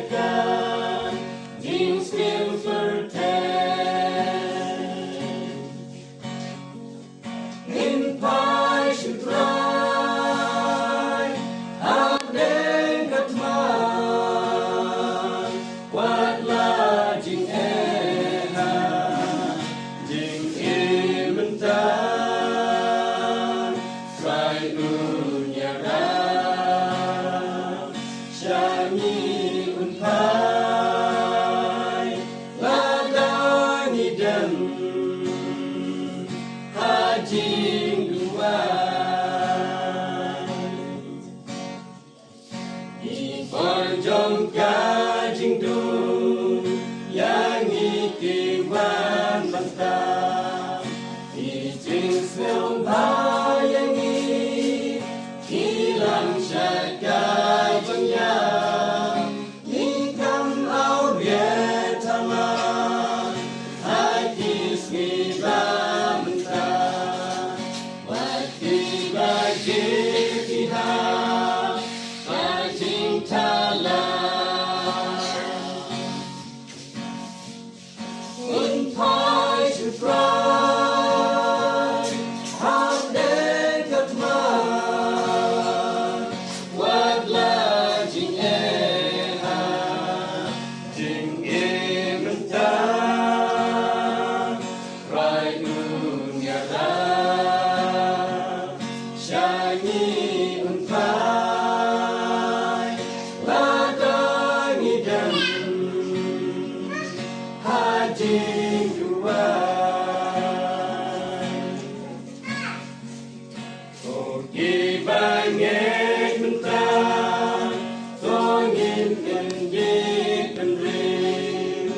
jaga Ding stil vertel In pai syutrai Abden katman Watla jing eha Jing imentan Sai unyara Syanyi unpai Ladani dan Hajing duai Iponjong kajing dun Yang ikiwan bantang Ijing seong bayangi Hilang syakai pengyang Ikam au bietama Hati sniba mentah Wati bagi pihak Bajing talang Unpai syutrai Abden katman Wadla jing eha Jing imentah Rai unyara Syanyi unpai Ladang idam Hajing duai Oki bangit mentang Tongin kenjit penrim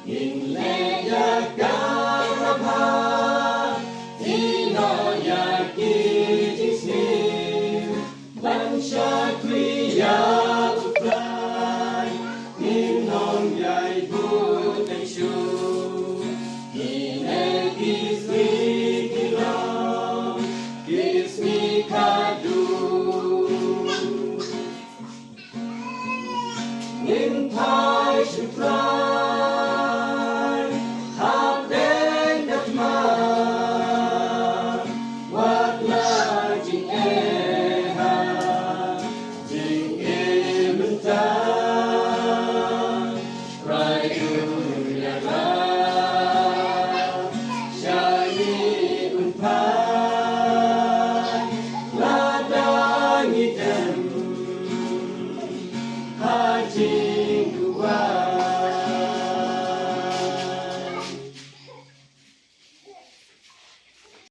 In leyakang rabha Ino yaki jisnim Bansha kriya utrai Minong yai buteng syu Ine kismi kilong Kismi kadu In pai syutrai